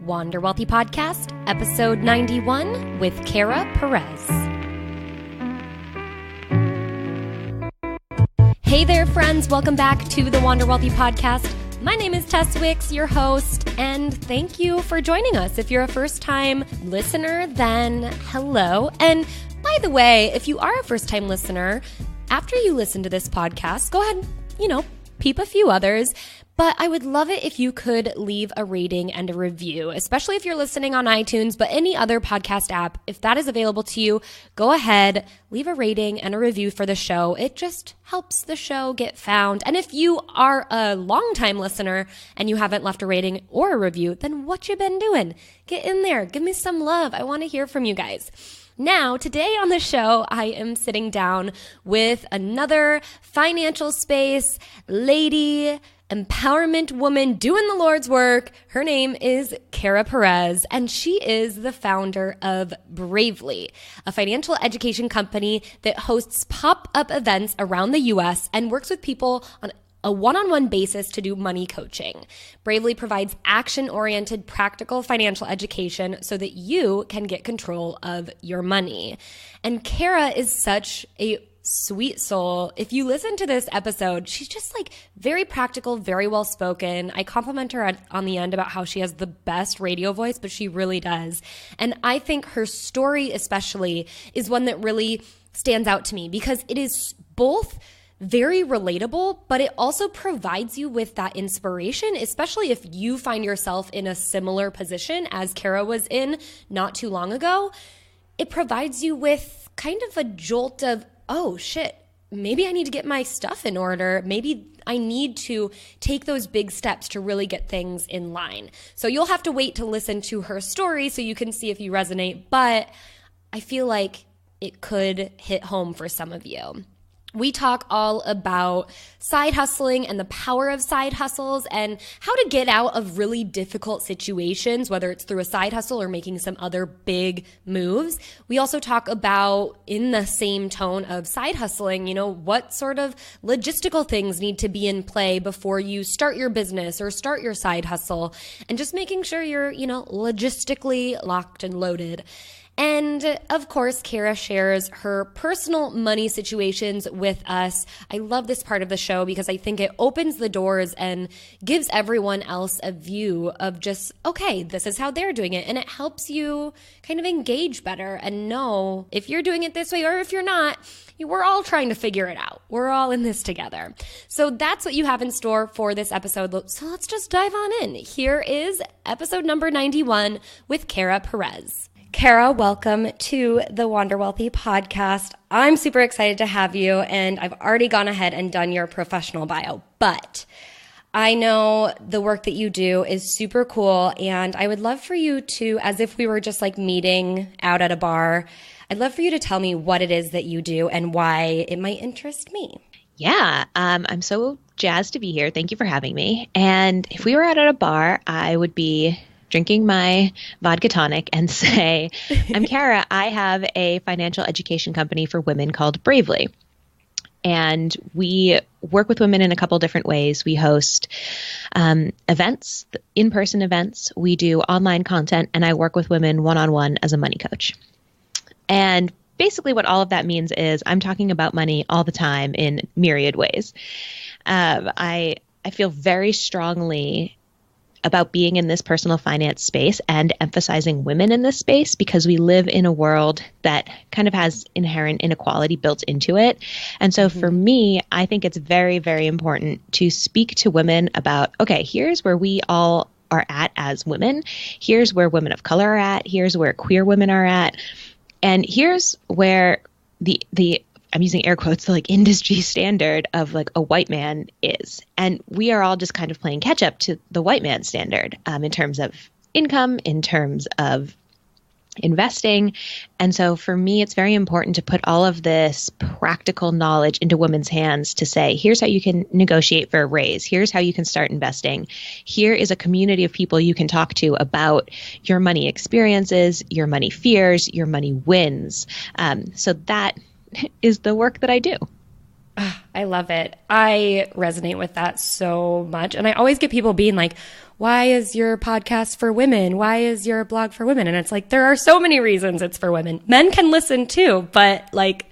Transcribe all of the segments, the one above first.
Wander Wealthy Podcast, episode 91 with Kara Perez. Hey there, friends. Welcome back to the Wander Wealthy Podcast. My name is Tess Wicks, your host, and thank you for joining us. If you're a first-time listener, then hello. And by the way, if you are a first-time listener, after you listen to this podcast, go ahead, peep a few others. But I would love it if you could leave a rating and a review, especially if you're listening on iTunes, but any other podcast app. If that is available to you, go ahead, leave a rating and a review for the show. It just helps the show get found. And if you are a longtime listener and you haven't left a rating or a review, then what you been doing? Get in there. Give me some love. I want to hear from you guys. Now, today on the show, I am sitting down with another financial space lady, empowerment woman doing the Lord's work. Her name is Kara Perez, and she is the founder of Bravely, a financial education company that hosts pop-up events around the U.S. and works with people on a one-on-one basis to do money coaching. Bravely provides action-oriented, practical financial education so that you can get control of your money. And Kara is such a sweet soul. If you listen to this episode, she's just very practical, very well spoken. I compliment her on the end about how she has the best radio voice, but she really does. And I think her story especially is one that really stands out to me because it is both very relatable, but it also provides you with that inspiration, especially if you find yourself in a similar position as Kara was in not too long ago. It provides you with kind of a jolt of, oh shit, maybe I need to get my stuff in order. Maybe I need to take those big steps to really get things in line. So you'll have to wait to listen to her story so you can see if you resonate, but I feel like it could hit home for some of you. We talk all about side hustling and the power of side hustles and how to get out of really difficult situations, whether it's through a side hustle or making some other big moves. We also talk about, in the same tone of side hustling, what sort of logistical things need to be in play before you start your business or start your side hustle, and just making sure you're, logistically locked and loaded. And of course, Kara shares her personal money situations with us. I love this part of the show because I think it opens the doors and gives everyone else a view of just, okay, this is how they're doing it. And it helps you kind of engage better and know if you're doing it this way or if you're not. We're all trying to figure it out. We're all in this together. So that's what you have in store for this episode. So let's just dive on in. Here is episode number 91 with Kara Perez. Kara, welcome to the Wander Wealthy Podcast. I'm super excited to have you, and I've already gone ahead and done your professional bio, but I know the work that you do is super cool, and I would love for you to, as if we were just meeting out at a bar, I'd love for you to tell me what it is that you do and why it might interest me. Yeah, I'm so jazzed to be here. Thank you for having me. And if we were out at a bar, I would be drinking my vodka tonic and say, I'm Kara. I have a financial education company for women called Bravely. And we work with women in a couple different ways. We host events, in-person events. We do online content, and I work with women one-on-one as a money coach. And basically what all of that means is I'm talking about money all the time in myriad ways. I feel very strongly about being in this personal finance space and emphasizing women in this space because we live in a world that kind of has inherent inequality built into it. And so for me, I think it's very, very important to speak to women about, okay, here's where we all are at as women. Here's where women of color are at. Here's where queer women are at. And here's where the I'm using air quotes, the industry standard of a white man is. And we are all just kind of playing catch up to the white man standard in terms of income, in terms of investing. And so for me, it's very important to put all of this practical knowledge into women's hands to say, here's how you can negotiate for a raise. Here's how you can start investing. Here is a community of people you can talk to about your money experiences, your money fears, your money wins. So that is the work that I do. I love it. I resonate with that so much. And I always get people being like, why is your podcast for women? Why is your blog for women? And it's like, there are so many reasons it's for women. Men can listen too, but like,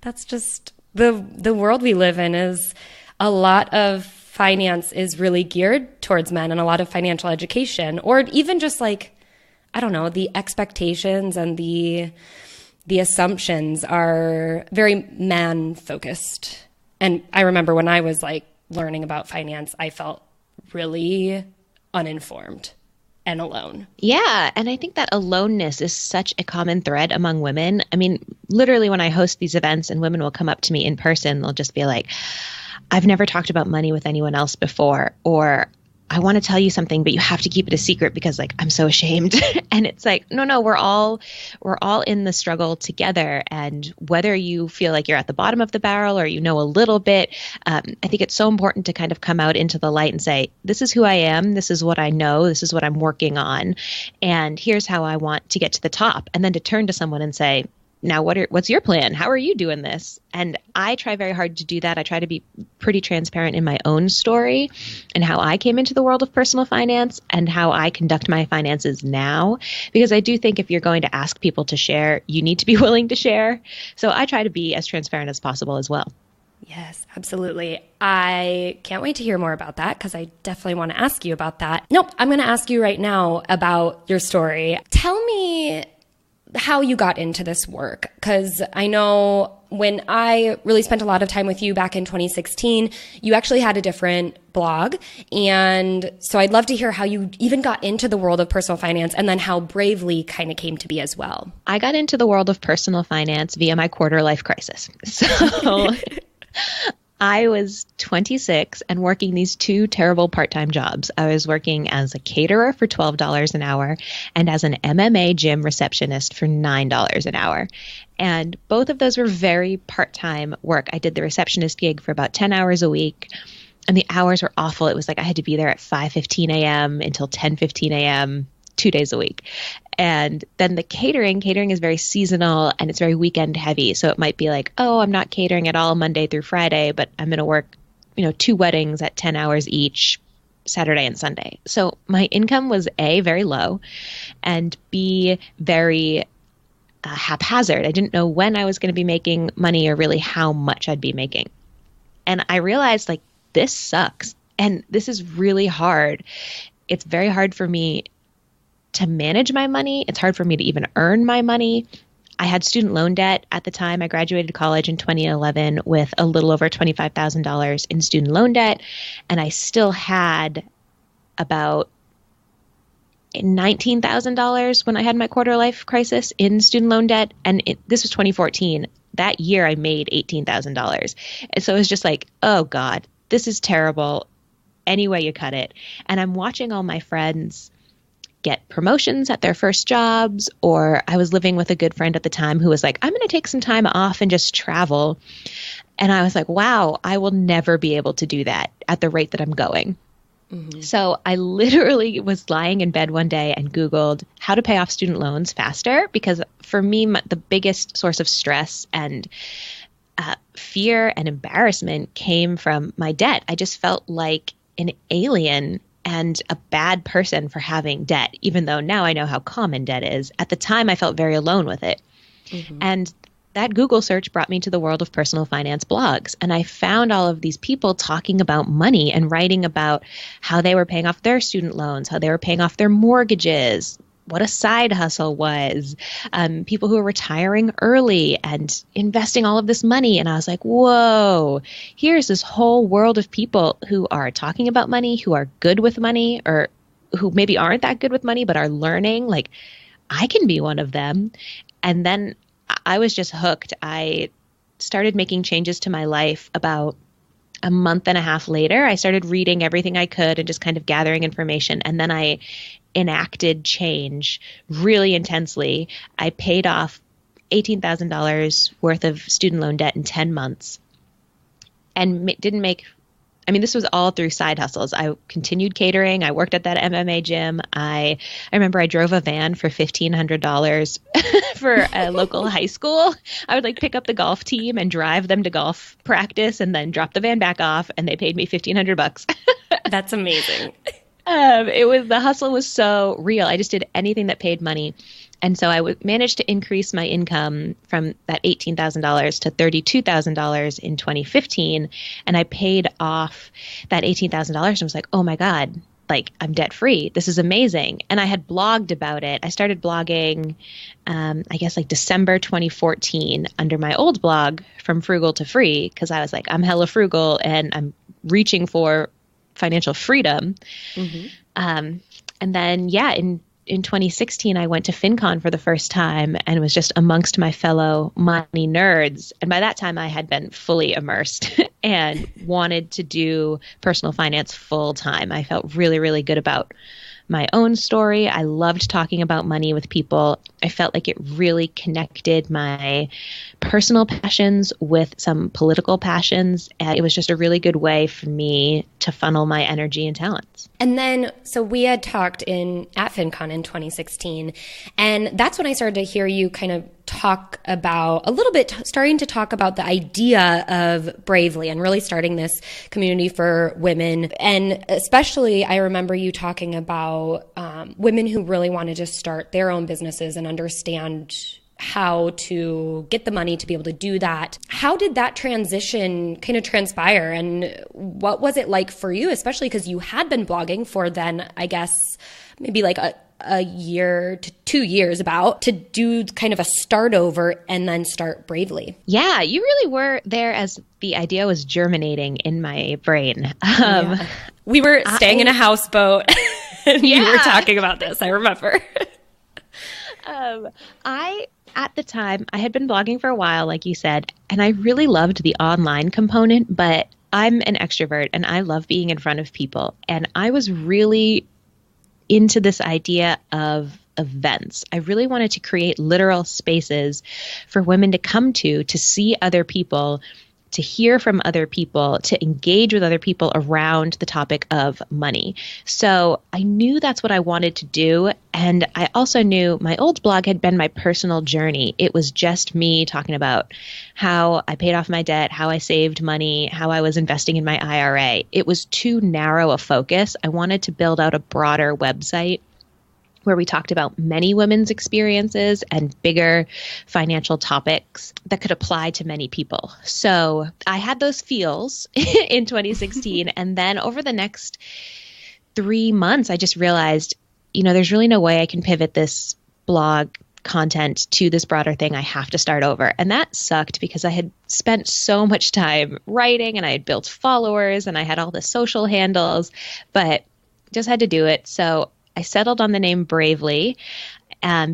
that's just the world we live in. Is a lot of finance is really geared towards men, and a lot of financial education, or even just like, I don't know, the expectations and the assumptions are very man focused. And I remember when I was like learning about finance, I felt really uninformed and alone. Yeah. And I think that aloneness is such a common thread among women. I mean, literally when I host these events and women will come up to me in person, they'll just be like, I've never talked about money with anyone else before, or I want to tell you something, but you have to keep it a secret because like, I'm so ashamed. And it's like, no, we're all in the struggle together. And whether you feel like you're at the bottom of the barrel or, you know, a little bit, I think it's so important to kind of come out into the light and say, this is who I am. This is what I know. This is what I'm working on. And here's how I want to get to the top. And then to turn to someone and say, now, what's your plan? How are you doing this? And I try very hard to do that. I try to be pretty transparent in my own story and how I came into the world of personal finance and how I conduct my finances now. Because I do think if you're going to ask people to share, you need to be willing to share. So I try to be as transparent as possible as well. Yes, absolutely. I can't wait to hear more about that because I definitely want to ask you about that. Nope, I'm going to ask you right now about your story. Tell me how you got into this work, because I know when I really spent a lot of time with you back in 2016, you actually had a different blog. And so I'd love to hear how you even got into the world of personal finance and then how Bravely kind of came to be as well. I got into the world of personal finance via my quarter life crisis. So I was 26 and working these two terrible part-time jobs. I was working as a caterer for $12 an hour and as an MMA gym receptionist for $9 an hour. And both of those were very part-time work. I did the receptionist gig for about 10 hours a week, and the hours were awful. It was like I had to be there at 5:15 a.m. until 10:15 a.m. 2 days a week. And then the catering is very seasonal and it's very weekend heavy. So it might be like, oh, I'm not catering at all Monday through Friday, but I'm going to work, 2 weddings at 10 hours each, Saturday and Sunday. So my income was A, very low, and B, very haphazard. I didn't know when I was going to be making money or really how much I'd be making. And I realized like, this sucks. And this is really hard. It's very hard for me to manage my money. It's hard for me to even earn my money. I had student loan debt at the time. I graduated college in 2011 with a little over $25,000 in student loan debt. And I still had about $19,000 when I had my quarter life crisis in student loan debt. And this was 2014. That year I made $18,000. And so it was just like, oh God, this is terrible. Any way you cut it. And I'm watching all my friends get promotions at their first jobs, or I was living with a good friend at the time who was like, I'm going to take some time off and just travel. And I was like, wow, I will never be able to do that at the rate that I'm going. Mm-hmm. So I literally was lying in bed one day and Googled how to pay off student loans faster, because for me, the biggest source of stress and fear and embarrassment came from my debt. I just felt like an alien and a bad person for having debt, even though now I know how common debt is. At the time, I felt very alone with it. Mm-hmm. And that Google search brought me to the world of personal finance blogs. And I found all of these people talking about money and writing about how they were paying off their student loans, how they were paying off their mortgages, what a side hustle was, people who are retiring early and investing all of this money. And I was like, whoa, here's this whole world of people who are talking about money, who are good with money, or who maybe aren't that good with money, but are learning. Like, I can be one of them. And then I was just hooked. I started making changes to my life about a month and a half later. I started reading everything I could and just kind of gathering information. And then I enacted change really intensely. I paid off $18,000 worth of student loan debt in 10 months and this was all through side hustles. I continued catering. I worked at that MMA gym. I remember I drove a van for $1,500 for a local high school. I would pick up the golf team and drive them to golf practice and then drop the van back off, and they paid me $1,500. That's amazing. The hustle was so real. I just did anything that paid money. And so managed to increase my income from that $18,000 to $32,000 in 2015. And I paid off that $18,000 and was like, oh my God, like I'm debt free. This is amazing. And I had blogged about it. I started blogging, I guess like December 2014 under my old blog, From Frugal to Free, because I was like, I'm hella frugal and I'm reaching for financial freedom. Mm-hmm. And then, in 2016, I went to FinCon for the first time and was just amongst my fellow money nerds. And by that time, I had been fully immersed and wanted to do personal finance full time. I felt really, really good about my own story. I loved talking about money with people. I felt like it really connected my personal passions with some political passions. And it was just a really good way for me to funnel my energy and talents. And then, so we had talked at FinCon in 2016, and that's when I started to hear you kind of talk about starting to talk about the idea of Bravely and really starting this community for women. And especially, I remember you talking about women who really wanted to start their own businesses and understand how to get the money to be able to do that. How did that transition kind of transpire, and what was it like for you, especially because you had been blogging for then, I guess, maybe like a year to 2 years to do kind of a start over and then start Bravely? Yeah, you really were there as the idea was germinating in my brain. We were staying in a houseboat and you were talking about this, I remember. At the time, I had been blogging for a while, like you said, and I really loved the online component, but I'm an extrovert and I love being in front of people. And I was really into this idea of events. I really wanted to create literal spaces for women to come to see other people, to hear from other people, to engage with other people around the topic of money. So I knew that's what I wanted to do. And I also knew my old blog had been my personal journey. It was just me talking about how I paid off my debt, how I saved money, how I was investing in my IRA. It was too narrow a focus. I wanted to build out a broader website where we talked about many women's experiences and bigger financial topics that could apply to many people. So I had those feels in 2016. And then over the next 3 months, I just realized, there's really no way I can pivot this blog content to this broader thing. I have to start over. And that sucked because I had spent so much time writing and I had built followers and I had all the social handles, but just had to do it. So I settled on the name Bravely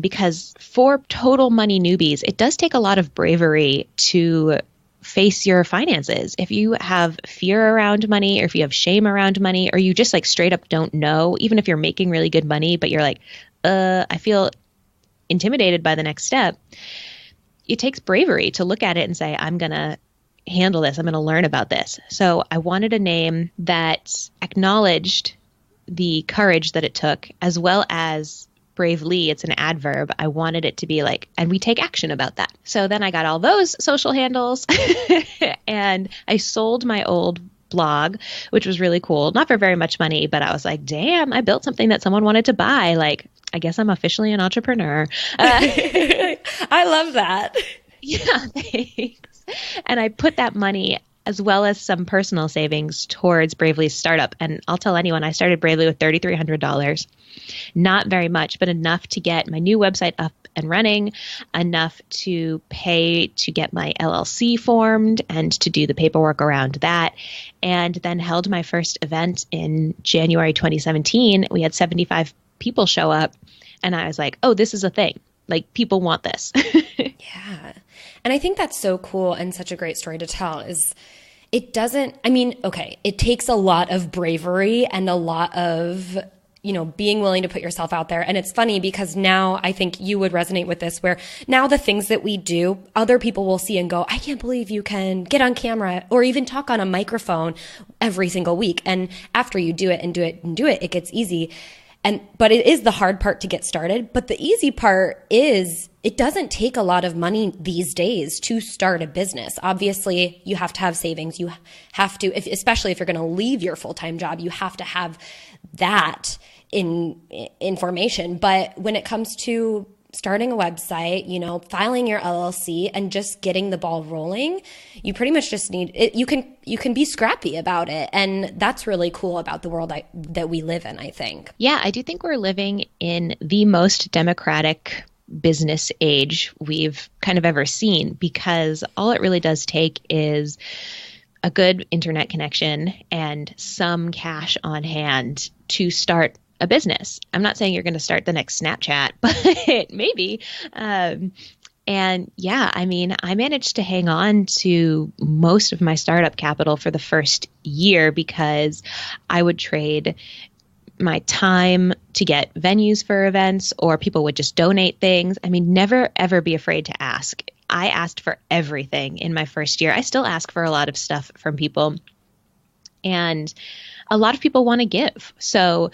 because for total money newbies, it does take a lot of bravery to face your finances. If you have fear around money, or if you have shame around money, or you just like straight up don't know, even if you're making really good money, but you're like, I feel intimidated by the next step, it takes bravery to look at it and say, I'm going to handle this. I'm going to learn about this. So I wanted a name that acknowledged the courage that it took, as well as Bravely, it's an adverb. I wanted it to be like, and we take action about that. So then I got all those social handles and I sold my old blog, which was really cool. Not for very much money, but I was like, damn, I built something that someone wanted to buy. Like, I guess I'm officially an entrepreneur. I love that. Yeah, thanks. And I put that money as well as some personal savings towards Bravely's startup. And I'll tell anyone, I started Bravely with $3,300. Not very much, but enough to get my new website up and running, enough to pay to get my LLC formed and to do the paperwork around that. And then held my first event in January 2017. We had 75 people show up. And I was like, oh, this is a thing. Like, people want this. Yeah. And I think that's so cool and such a great story to tell is it doesn't, it takes a lot of bravery and a lot of, being willing to put yourself out there. And it's funny because now I think you would resonate with this, where now the things that we do, other people will see and go, I can't believe you can get on camera or even talk on a microphone every single week. And after you do it and do it and do it, it gets easy. But it is the hard part to get started. But the easy part is it doesn't take a lot of money these days to start a business. Obviously, you have to have savings. You have to, especially if you're going to leave your full-time job, you have to have that in information. But when it comes to starting a website, filing your LLC and just getting the ball rolling, you pretty much just need it. You can be scrappy about it. And that's really cool about the world that we live in, I think. Yeah, I do think we're living in the most democratic business age we've kind of ever seen, because all it really does take is a good internet connection and some cash on hand to start a business. I'm not saying you're going to start the next Snapchat, but maybe. And yeah, I mean, I managed to hang on to most of my startup capital for the first year because I would trade my time to get venues for events, or people would just donate things. I mean, never, ever be afraid to ask. I asked for everything in my first year. I still ask for a lot of stuff from people. And a lot of people want to give. So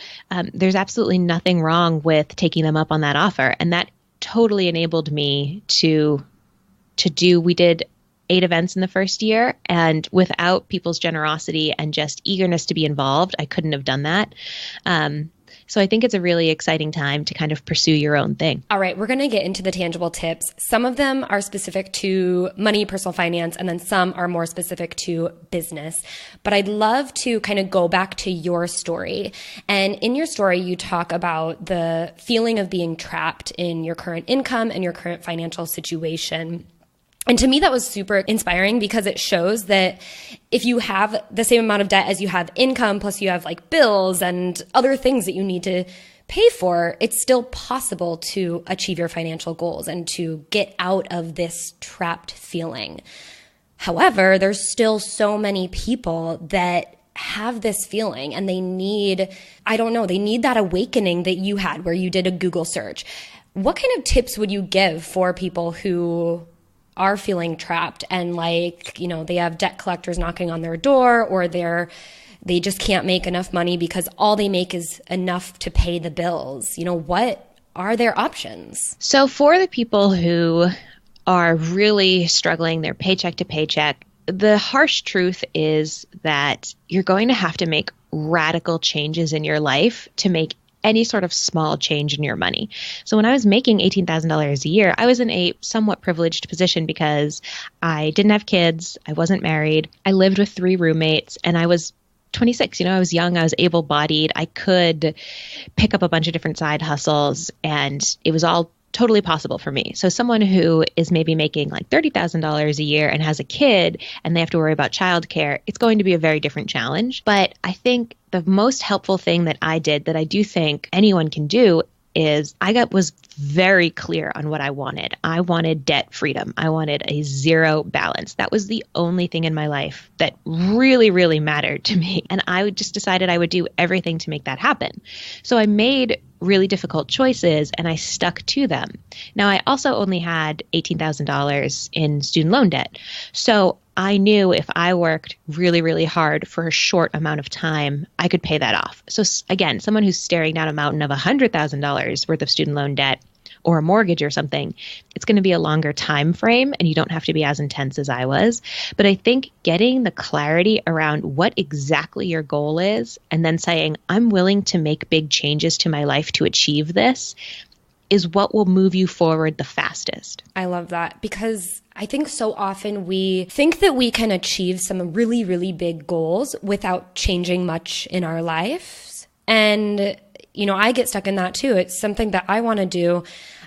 there's absolutely nothing wrong with taking them up on that offer. And that totally enabled me to we did 8 events in the first year. And without people's generosity and just eagerness to be involved, I couldn't have done that. So I think it's a really exciting time to kind of pursue your own thing. All right, we're going to get into the tangible tips. Some of them are specific to money, personal finance, and then some are more specific to business. But I'd love to kind of go back to your story. And in your story, you talk about the feeling of being trapped in your current income and your current financial situation. And to me, that was super inspiring because it shows that if you have the same amount of debt as you have income, plus you have like bills and other things that you need to pay for, it's still possible to achieve your financial goals and to get out of this trapped feeling. However, there's still so many people that have this feeling and they need that awakening that you had where you did a Google search. What kind of tips would you give for people who are feeling trapped and they have debt collectors knocking on their door, or they just can't make enough money because all they make is enough to pay the bills? What are their options? So for the people who are really struggling, they're paycheck to paycheck, the harsh truth is that you're going to have to make radical changes in your life to make any sort of small change in your money. So when I was making $18,000 a year, I was in a somewhat privileged position because I didn't have kids, I wasn't married, I lived with 3 roommates, and I was 26. I was young, I was able-bodied, I could pick up a bunch of different side hustles, and it was all totally possible for me. So someone who is maybe making like $30,000 a year and has a kid and they have to worry about childcare, it's going to be a very different challenge. But I think the most helpful thing that I did that I do think anyone can do is was very clear on what I wanted. I wanted debt freedom. I wanted a zero balance. That was the only thing in my life that really, really mattered to me. And I just decided I would do everything to make that happen. So I made really difficult choices and I stuck to them. Now, I also only had $18,000 in student loan debt. So I knew if I worked really, really hard for a short amount of time, I could pay that off. So again, someone who's staring down a mountain of $100,000 worth of student loan debt or a mortgage or something, it's going to be a longer time frame and you don't have to be as intense as I was. But I think getting the clarity around what exactly your goal is and then saying, I'm willing to make big changes to my life to achieve this is what will move you forward the fastest. I love that because I think so often we think that we can achieve some really, really big goals without changing much in our lives. And, I get stuck in that too. It's something that I want to do.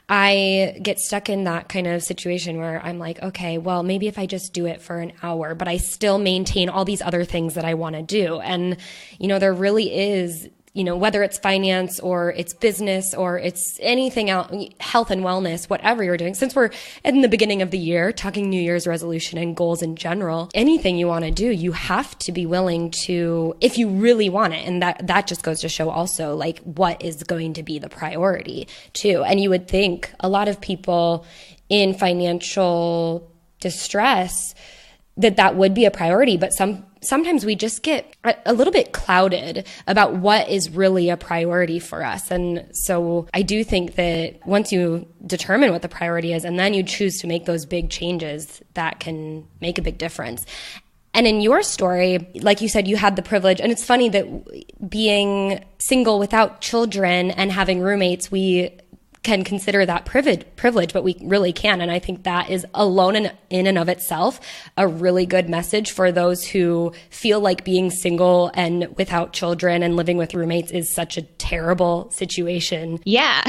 I get stuck in that kind of situation where I'm like, okay, well, maybe if I just do it for an hour, but I still maintain all these other things that I want to do. And, there really is, whether it's finance or it's business or it's anything else, health and wellness, whatever you're doing, since we're in the beginning of the year, talking New Year's resolution and goals in general, anything you want to do, you have to be willing to, if you really want it. And that just goes to show also like what is going to be the priority too. And you would think a lot of people in financial distress that would be a priority, but some sometimes we just get a little bit clouded about what is really a priority for us. And so I do think that once you determine what the priority is and then you choose to make those big changes, that can make a big difference. And in your story, like you said, you had the privilege, and it's funny that being single without children and having roommates, we can consider that privilege, but we really can. And I think that is alone in and of itself a really good message for those who feel like being single and without children and living with roommates is such a terrible situation. Yeah.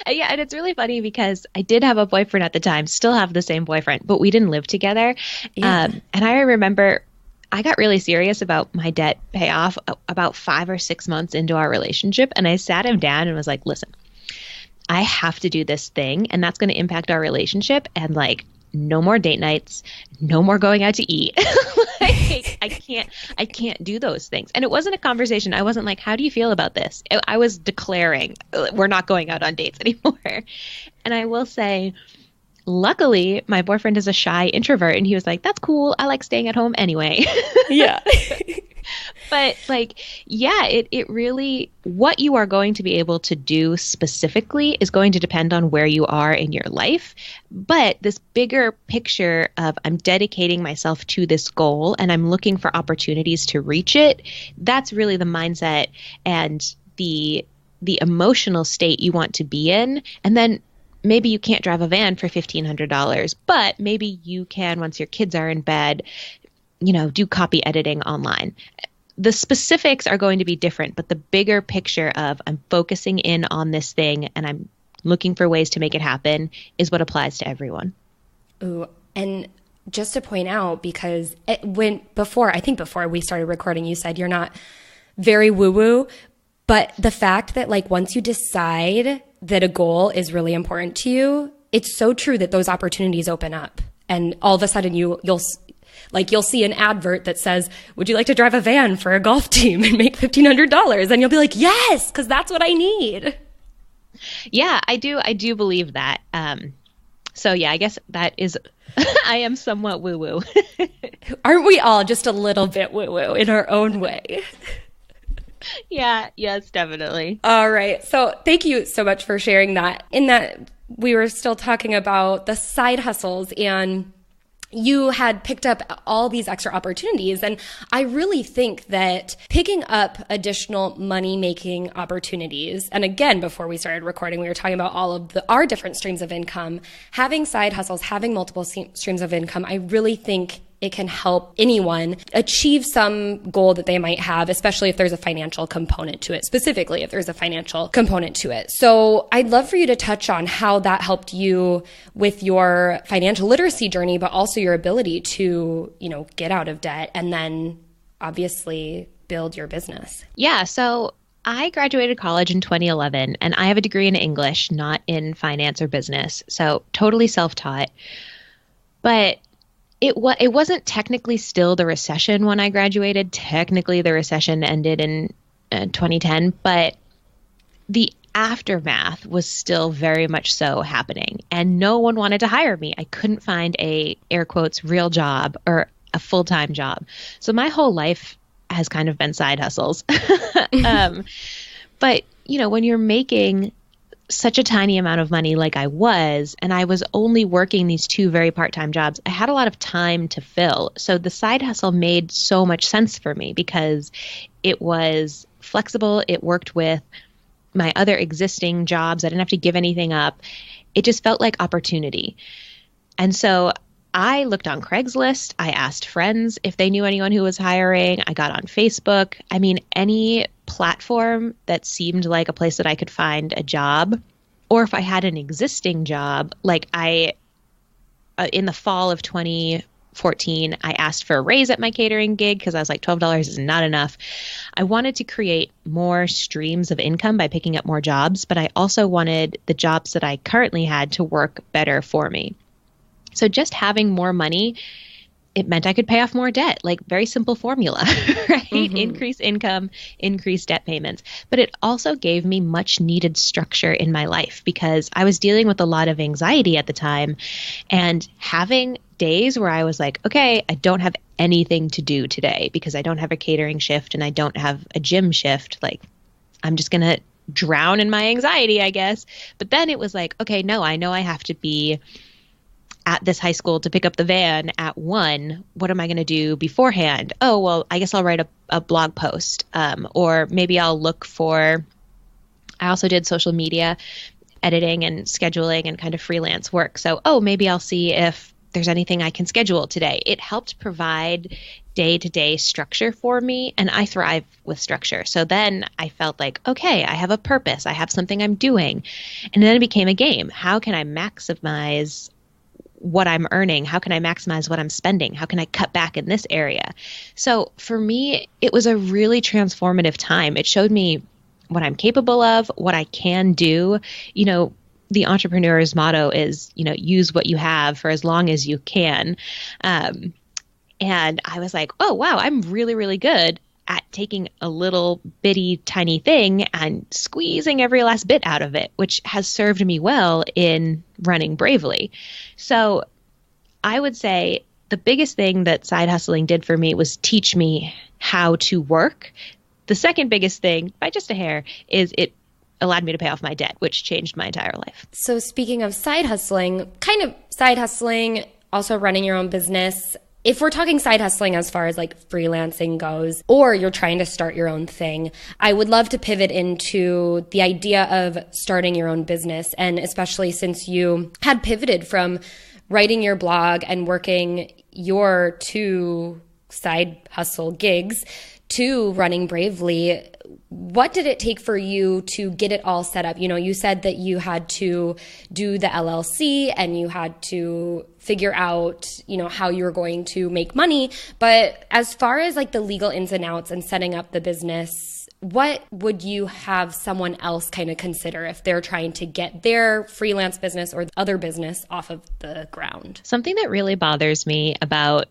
Yeah. And it's really funny because I did have a boyfriend at the time, still have the same boyfriend, but we didn't live together. Yeah. And I remember I got really serious about my debt payoff about 5 or 6 months into our relationship. And I sat him down and was like, listen, I have to do this thing, and that's going to impact our relationship. And like, no more date nights, no more going out to eat. Like, I can't do those things. And it wasn't a conversation. I wasn't like, how do you feel about this? I was declaring we're not going out on dates anymore. And I will say, luckily, my boyfriend is a shy introvert, and he was like, that's cool. I like staying at home anyway. Yeah. But like, yeah, it really, what you are going to be able to do specifically is going to depend on where you are in your life. But this bigger picture of I'm dedicating myself to this goal and I'm looking for opportunities to reach it, that's really the mindset and the emotional state you want to be in. And then maybe you can't drive a van for $1,500, but maybe you can, once your kids are in bed, do copy editing online. The specifics are going to be different, but the bigger picture of I'm focusing in on this thing and I'm looking for ways to make it happen is what applies to everyone. Ooh, and just to point out, because before we started recording, you said you're not very woo-woo, but the fact that like once you decide that a goal is really important to you, it's so true that those opportunities open up. And all of a sudden you'll see an advert that says, would you like to drive a van for a golf team and make $1,500? And you'll be like, yes, because that's what I need. Yeah, I do believe that. So yeah, I guess that is, I am somewhat woo-woo. Aren't we all just a little bit woo-woo in our own way? Yeah, yes, definitely. All right. So thank you so much for sharing that. In that, we were still talking about the side hustles, and you had picked up all these extra opportunities. And I really think that picking up additional money-making opportunities, and again, before we started recording, we were talking about all of our different streams of income, having side hustles, having multiple streams of income, I really think it can help anyone achieve some goal that they might have, especially if there's a financial component to it, specifically if there's a financial component to it. So I'd love for you to touch on how that helped you with your financial literacy journey, but also your ability to, get out of debt and then obviously build your business. Yeah. So I graduated college in 2011 and I have a degree in English, not in finance or business. So totally self-taught. But it wasn't technically still the recession when I graduated. Technically, the recession ended in 2010, but the aftermath was still very much so happening, and no one wanted to hire me. I couldn't find a, air quotes, real job or a full-time job. So my whole life has kind of been side hustles. But, when you're making such a tiny amount of money like I was, and I was only working these 2 very part-time jobs, I had a lot of time to fill. So the side hustle made so much sense for me because it was flexible. It worked with my other existing jobs. I didn't have to give anything up. It just felt like opportunity. And so I looked on Craigslist. I asked friends if they knew anyone who was hiring. I got on Facebook. I mean, any platform that seemed like a place that I could find a job, or if I had an existing job, like in the fall of 2014, I asked for a raise at my catering gig because I was like, $12 is not enough. I wanted to create more streams of income by picking up more jobs, but I also wanted the jobs that I currently had to work better for me. So just having more money, it meant I could pay off more debt, like very simple formula, right? Mm-hmm. Increase income, increase debt payments. But it also gave me much needed structure in my life because I was dealing with a lot of anxiety at the time, and having days where I was like, okay, I don't have anything to do today because I don't have a catering shift and I don't have a gym shift. Like, I'm just going to drown in my anxiety, I guess. But then it was like, okay, no, I know I have to be at this high school to pick up the van at 1. What am I going to do beforehand? Oh, well, I guess I'll write a blog post. Or maybe I'll look for, I also did social media editing and scheduling and kind of freelance work. So, maybe I'll see if there's anything I can schedule today. It helped provide day-to-day structure for me, and I thrive with structure. So then I felt like, okay, I have a purpose. I have something I'm doing. And then it became a game. How can I maximize what I'm earning? How can I maximize what I'm spending? How can I cut back in this area? So for me, it was a really transformative time. It showed me what I'm capable of, what I can do. You know, the entrepreneur's motto is, use what you have for as long as you can. And I was like, oh, wow, I'm really, really good at taking a little bitty tiny thing and squeezing every last bit out of it, which has served me well in running Bravely. So I would say the biggest thing that side hustling did for me was teach me how to work. The second biggest thing, by just a hair, is it allowed me to pay off my debt, which changed my entire life. So speaking of side hustling, also running your own business, if we're talking side hustling as far as like freelancing goes, or you're trying to start your own thing, I would love to pivot into the idea of starting your own business. And especially since you had pivoted from writing your blog and working your 2 side hustle gigs to running Bravely, what did it take for you to get it all set up? You said that you had to do the LLC and you had to figure out, how you were going to make money. But as far as like the legal ins and outs and setting up the business, what would you have someone else kind of consider if they're trying to get their freelance business or other business off of the ground? Something that really bothers me about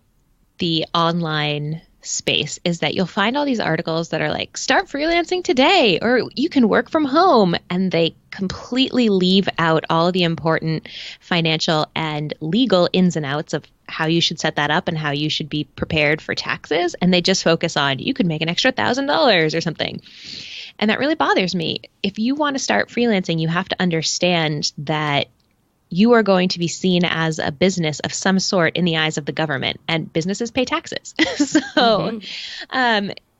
the online space is that you'll find all these articles that are like, start freelancing today, or you can work from home. And they completely leave out all of the important financial and legal ins and outs of how you should set that up and how you should be prepared for taxes. And they just focus on, you could make an extra $1,000 or something. And that really bothers me. If you want to start freelancing, you have to understand that you are going to be seen as a business of some sort in the eyes of the government, and businesses pay taxes. So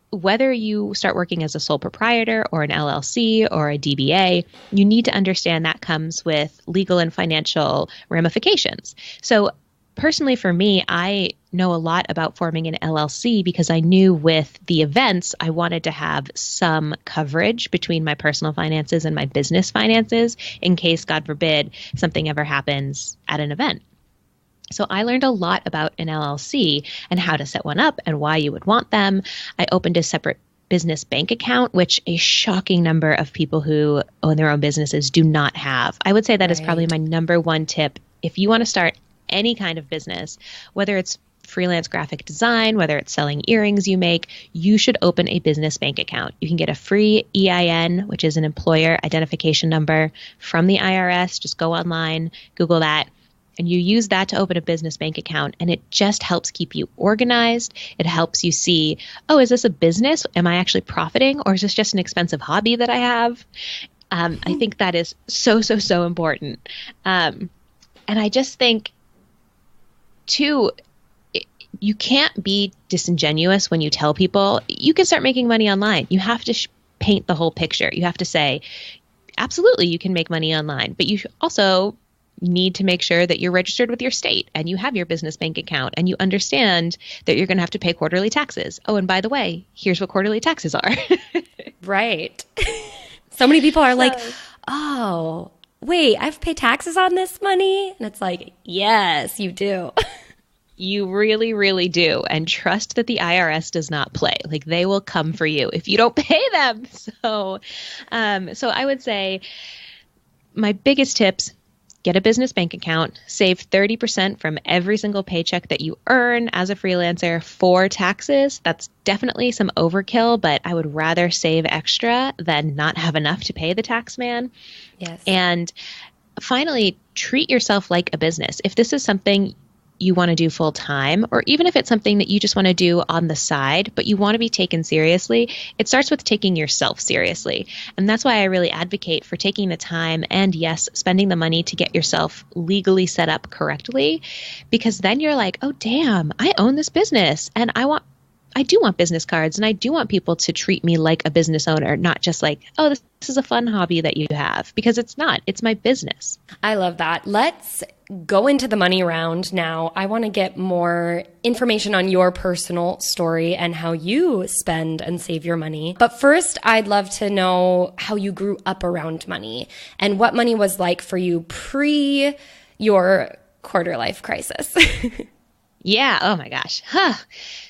whether you start working as a sole proprietor or an LLC or a DBA, you need to understand that comes with legal and financial ramifications. So personally for me, I know a lot about forming an LLC because I knew with the events, I wanted to have some coverage between my personal finances and my business finances in case, God forbid, something ever happens at an event. So I learned a lot about an LLC and how to set one up and why you would want them. I opened a separate business bank account, which a shocking number of people who own their own businesses do not have. I would say that is probably my number one tip. If you want to start any kind of business, whether it's freelance graphic design, whether it's selling earrings you make, you should open a business bank account. You can get a free EIN, which is an employer identification number from the IRS. Just go online, Google that, and you use that to open a business bank account. And it just helps keep you organized. It helps you see, oh, is this a business? Am I actually profiting? Or is this just an expensive hobby that I have? I think that is so important. And I just think, too, you can't be disingenuous when you tell people you can start making money online. You have to paint the whole picture. You have to say, absolutely, you can make money online, but you also need to make sure that you're registered with your state and you have your business bank account and you understand that you're going to have to pay quarterly taxes. Oh, and by the way, here's what quarterly taxes are. Right. So many people are like, oh, wait, I have to pay taxes on this money? And it's like, yes, you do. You really, really do. And trust that the IRS does not play. Like, they will come for you if you don't pay them. So I would say my biggest tips, get a business bank account, save 30% from every single paycheck that you earn as a freelancer for taxes. That's definitely some overkill, but I would rather save extra than not have enough to pay the tax man. Yes. And finally, treat yourself like a business. If this is something you want to do full time, or even if it's something that you just want to do on the side, but you want to be taken seriously, it starts with taking yourself seriously. And that's why I really advocate for taking the time and, yes, spending the money to get yourself legally set up correctly, because then you're like, oh, damn, I own this business and I do want business cards, and I do want people to treat me like a business owner, not just like, oh, this is a fun hobby that you have, because it's not. It's my business. I love that. Let's go into the money round now. I want to get more information on your personal story and how you spend and save your money. But first, I'd love to know how you grew up around money and what money was like for you pre your quarter life crisis. Yeah. Oh my gosh.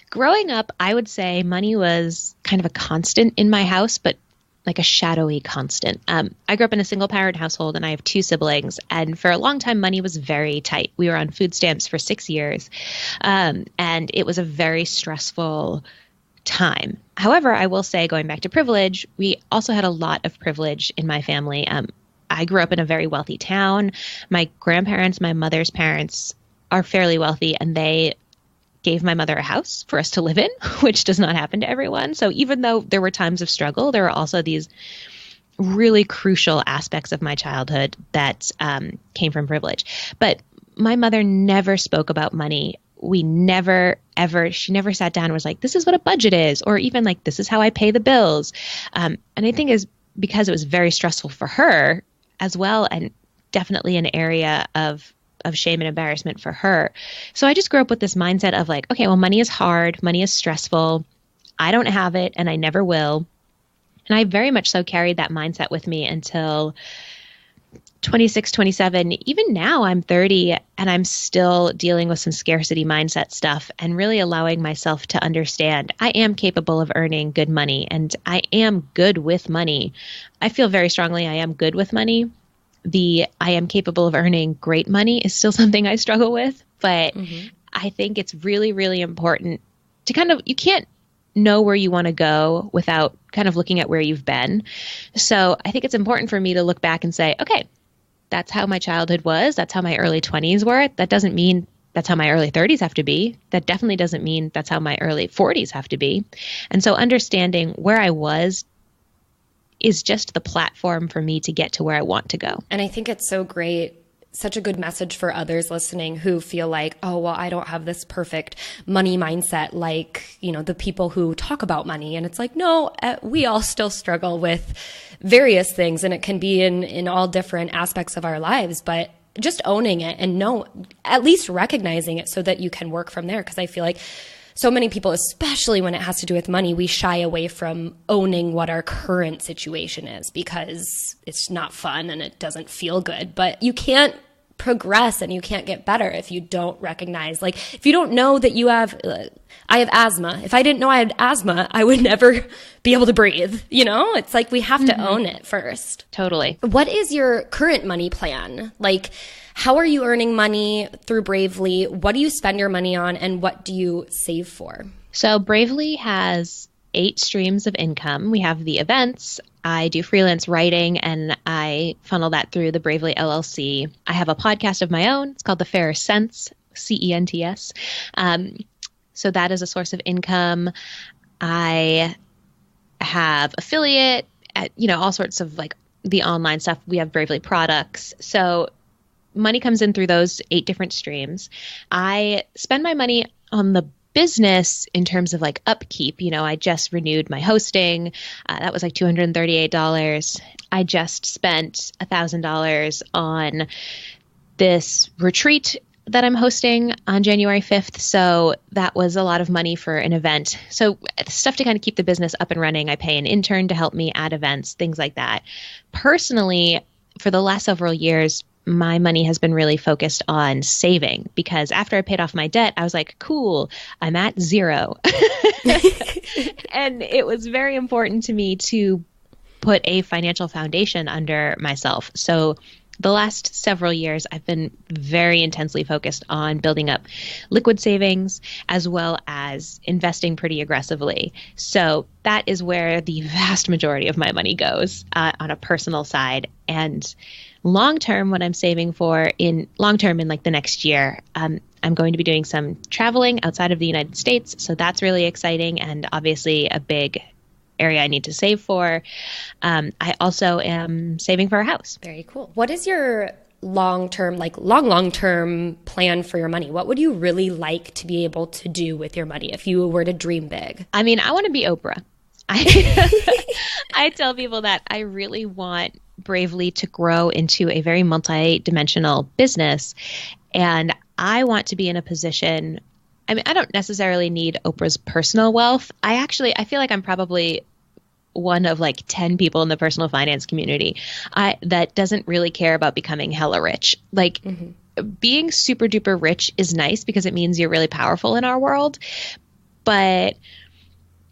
Growing up, I would say money was kind of a constant in my house, but like a shadowy constant. I grew up in a single parent household and I have 2 siblings. And for a long time, money was very tight. We were on food stamps for 6 years. And it was a very stressful time. However, I will say, going back to privilege, we also had a lot of privilege in my family. I grew up in a very wealthy town. My grandparents, my mother's parents, are fairly wealthy, and they gave my mother a house for us to live in, which does not happen to everyone. So even though there were times of struggle, there were also these really crucial aspects of my childhood that came from privilege. But my mother never spoke about money. She never sat down and was like, this is what a budget is, or even like, this is how I pay the bills. And I think is because it was very stressful for her as well, and definitely an area of shame and embarrassment for her. So I just grew up with this mindset of like, okay, well, money is hard. Money is stressful. I don't have it and I never will. And I very much so carried that mindset with me until 26, 27. Even now I'm 30 and I'm still dealing with some scarcity mindset stuff and really allowing myself to understand I am capable of earning good money and I am good with money. I feel very strongly I am good with money. I am capable of earning great money is still something I struggle with, but I think it's really, really important to you can't know where you want to go without kind of looking at where you've been. So I think it's important for me to look back and say, okay, that's how my childhood was. That's how my early 20s were. That doesn't mean that's how my early 30s have to be. That definitely doesn't mean that's how my early 40s have to be. And so understanding where I was is just the platform for me to get to where I want to go. And I think it's so great, such a good message for others listening who feel like, oh, well, I don't have this perfect money mindset like, the people who talk about money. And it's like, no, we all still struggle with various things, and it can be in all different aspects of our lives, but just owning it and at least recognizing it so that you can work from there. Because I feel like so many people, especially when it has to do with money, we shy away from owning what our current situation is because it's not fun and it doesn't feel good. But you can't progress and you can't get better if you don't recognize, like, if you don't know that I have asthma. If I didn't know I had asthma, I would never be able to breathe. It's like we have to own it first. Totally. What is your current money plan? Like, how are you earning money through Bravely? What do you spend your money on, and what do you save for? So Bravely has 8 streams of income. We have the events. I do freelance writing, and I funnel that through the Bravely LLC. I have a podcast of my own. It's called The Fairer Cents, CENTS. So that is a source of income. I have affiliate, all sorts of like the online stuff. We have Bravely products. So money comes in through those 8 different streams. I spend my money on the business in terms of like upkeep. I just renewed my hosting. That was like $238. I just spent $1,000 on this retreat that I'm hosting on January 5th. So that was a lot of money for an event. So stuff to kind of keep the business up and running. I pay an intern to help me add events, things like that. Personally, for the last several years, my money has been really focused on saving, because after I paid off my debt, I was like, cool, I'm at 0. And it was very important to me to put a financial foundation under myself. So the last several years, I've been very intensely focused on building up liquid savings as well as investing pretty aggressively. So that is where the vast majority of my money goes on a personal side. And long term, what I'm saving for in long term in like the next year, I'm going to be doing some traveling outside of the United States. So that's really exciting and obviously a big area I need to save for. I also am saving for a house. Very cool. What is your long-term, like long-term plan for your money? What would you really like to be able to do with your money if you were to dream big? I mean, I want to be Oprah. I tell people that I really want Bravely to grow into a very multi-dimensional business. And I want to be in a position, I mean, I don't necessarily need Oprah's personal wealth. I feel like I'm probably one of like 10 people in the personal finance community that doesn't really care about becoming hella rich. Like being super duper rich is nice because it means you're really powerful in our world. But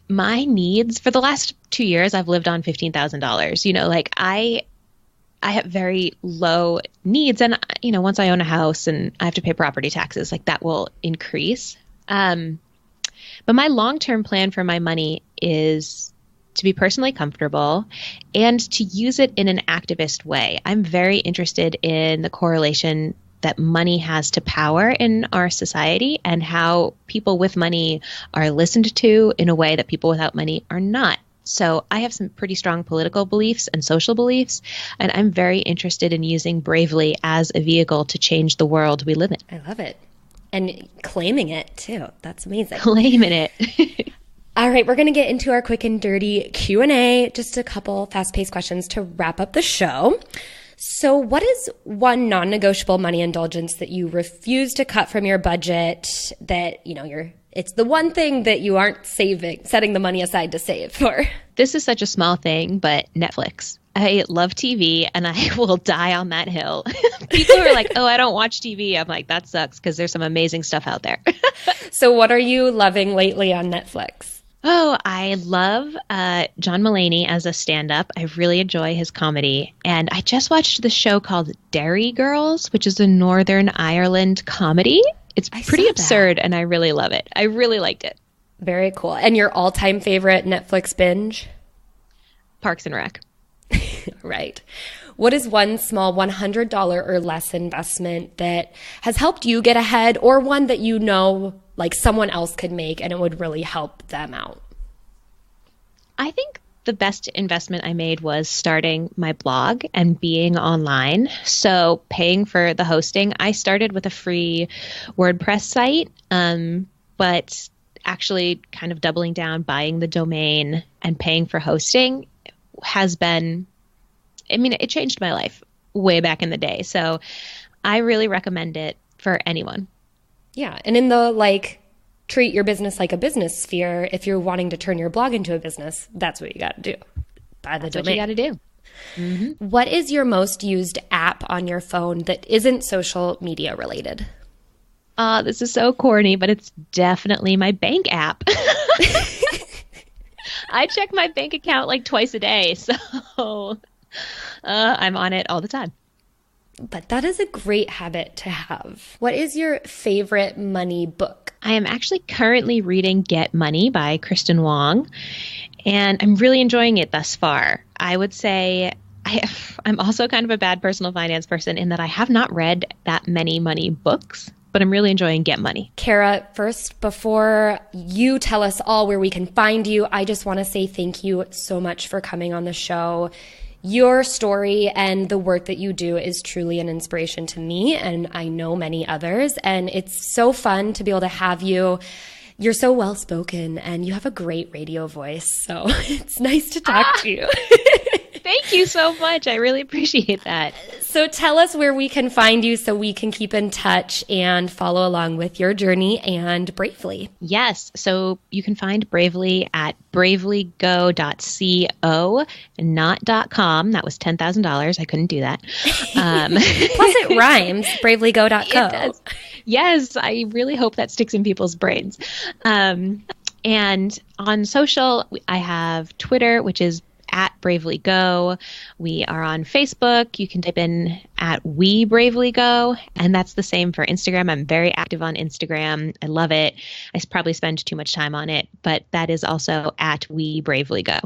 my needs for the last 2 years, I've lived on $15,000. You know, like I have very low needs. And, you know, once I own a house and I have to pay property taxes, like that will increase. But my long-term plan for my money is to be personally comfortable and to use it in an activist way. I'm very interested in the correlation that money has to power in our society and how people with money are listened to in a way that people without money are not. So I have some pretty strong political beliefs and social beliefs, and I'm very interested in using Bravely as a vehicle to change the world we live in. I love it. And claiming it too. That's amazing. Claiming it. All right, we're going to get into our quick and dirty Q&A, just a couple fast-paced questions to wrap up the show. So what is one non-negotiable money indulgence that you refuse to cut from your budget that, you know, it's the one thing that you aren't setting the money aside to save for? This is such a small thing, but Netflix. I love TV and I will die on that hill. People are like, oh, I don't watch TV. I'm like, that sucks because there's some amazing stuff out there. So what are you loving lately on Netflix? Oh, I love John Mulaney as a stand-up. I really enjoy his comedy. And I just watched the show called Derry Girls, which is a Northern Ireland comedy. It's pretty absurd, and I really love it. I really liked it. Very cool. And your all-time favorite Netflix binge? Parks and Rec. Right. What is one small $100 or less investment that has helped you get ahead, or one that you know like someone else could make and it would really help them out? I think the best investment I made was starting my blog and being online. So paying for the hosting, I started with a free WordPress site, but actually kind of doubling down, buying the domain and paying for hosting has been, I mean, it changed my life way back in the day. So I really recommend it for anyone. Yeah. And in the treat your business like a business sphere, if you're wanting to turn your blog into a business, that's what you got to do. Buy the domain. That's what you got to do. Mm-hmm. What is your most used app on your phone that isn't social media related? This is so corny, but it's definitely my bank app. I check my bank account like twice a day, so I'm on it all the time. But that is a great habit to have. What is your favorite money book? I am actually currently reading Get Money by Kristen Wong, and I'm really enjoying it thus far. I would say I'm also kind of a bad personal finance person in that I have not read that many money books, but I'm really enjoying Get Money. Kara, first, before you tell us all where we can find you, I just want to say thank you so much for coming on the show. Your story and the work that you do is truly an inspiration to me, and I know many others, and it's so fun to be able to have you. You're so well-spoken, and you have a great radio voice, so it's nice to talk to you. Thank you so much. I really appreciate that. So tell us where we can find you so we can keep in touch and follow along with your journey and Bravely. Yes. So you can find Bravely at bravelygo.co, not .com. That was $10,000. I couldn't do that. Plus it rhymes, bravelygo.co. It does. Yes. I really hope that sticks in people's brains. And on social, I have Twitter, which is at Bravely Go. We are on Facebook. You can type in at We Bravely Go, and that's the same for Instagram. I'm very active on Instagram. I love it. I probably spend too much time on it, but that is also at We Bravely Go.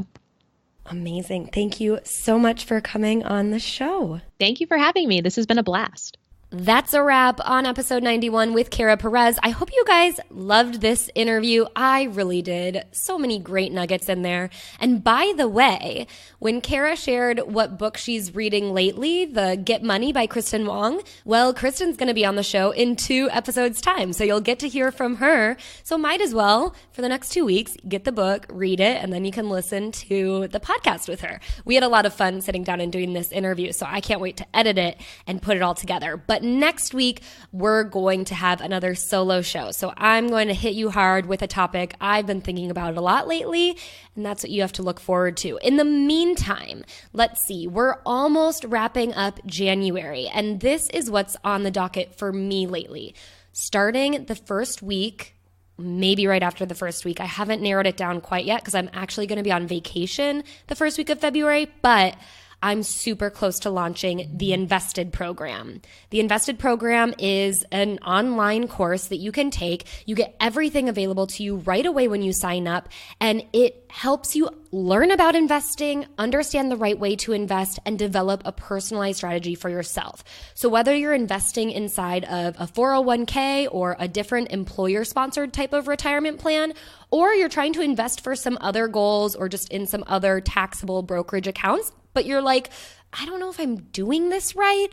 Amazing. Thank you so much for coming on the show. Thank you for having me. This has been a blast. That's a wrap on episode 91 with Kara Perez. I hope you guys loved this interview. I really did. So many great nuggets in there. And by the way, when Kara shared what book she's reading lately, the Get Money by Kristen Wong, well, Kristen's going to be on the show in 2 episodes' time. So you'll get to hear from her. So might as well, for the next 2 weeks, get the book, read it, and then you can listen to the podcast with her. We had a lot of fun sitting down and doing this interview, so I can't wait to edit it and put it all together. But next week, we're going to have another solo show. So I'm going to hit you hard with a topic I've been thinking about a lot lately, and that's what you have to look forward to. In the meantime, let's see, we're almost wrapping up January, and this is what's on the docket for me lately. Starting the first week, maybe right after the first week, I haven't narrowed it down quite yet because I'm actually going to be on vacation the first week of February, but I'm super close to launching the Invested program. The Invested program is an online course that you can take. You get everything available to you right away when you sign up, and it helps you learn about investing, understand the right way to invest, and develop a personalized strategy for yourself. So whether you're investing inside of a 401k or a different employer-sponsored type of retirement plan, or you're trying to invest for some other goals or just in some other taxable brokerage accounts, but you're like, I don't know if I'm doing this right,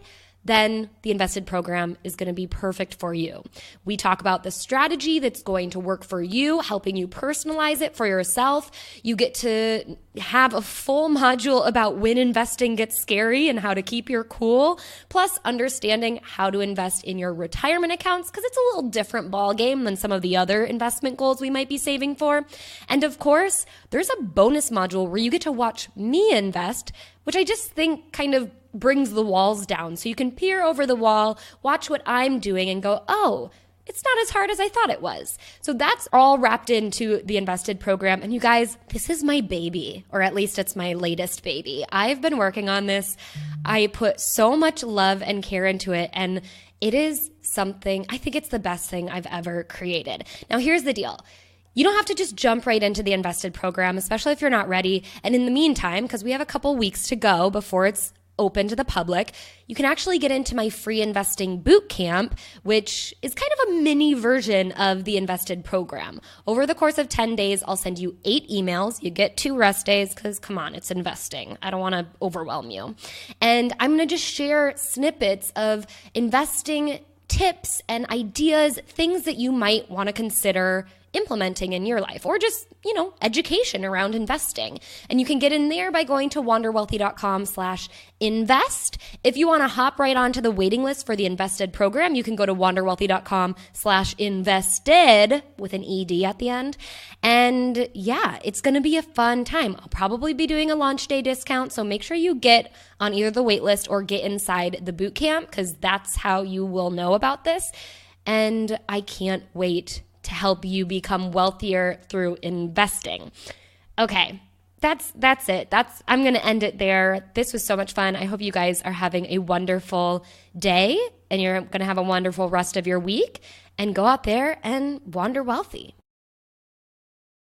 then the Invested program is going to be perfect for you. We talk about the strategy that's going to work for you, helping you personalize it for yourself. You get to have a full module about when investing gets scary and how to keep your cool, plus understanding how to invest in your retirement accounts, because it's a little different ball game than some of the other investment goals we might be saving for. And of course, there's a bonus module where you get to watch me invest, which I just think kind of brings the walls down. So you can peer over the wall, watch what I'm doing, and go, oh, it's not as hard as I thought it was. So that's all wrapped into the Invested program. And you guys, this is my baby, or at least it's my latest baby. I've been working on this. I put so much love and care into it, and it is something, I think it's the best thing I've ever created. Now, here's the deal. You don't have to just jump right into the Invested program, especially if you're not ready. And in the meantime, because we have a couple weeks to go before it's open to the public, you can actually get into my free investing boot camp, which is kind of a mini version of the Invested program. Over the course of 10 days, I'll send you 8 emails. You get 2 rest days because, come on, it's investing. I don't want to overwhelm you. And I'm going to just share snippets of investing tips and ideas, things that you might want to consider implementing in your life, or just, education around investing. And you can get in there by going to wanderwealthy.com/invest. If you want to hop right onto the waiting list for the Invested program, you can go to wanderwealthy.com/invested with an ED at the end. And yeah, it's going to be a fun time. I'll probably be doing a launch day discount, so make sure you get on either the wait list or get inside the boot camp, because that's how you will know about this. And I can't wait to help you become wealthier through investing. Okay, that's it. I'm going to end it there. This was so much fun. I hope you guys are having a wonderful day, and you're going to have a wonderful rest of your week, and go out there and wander wealthy.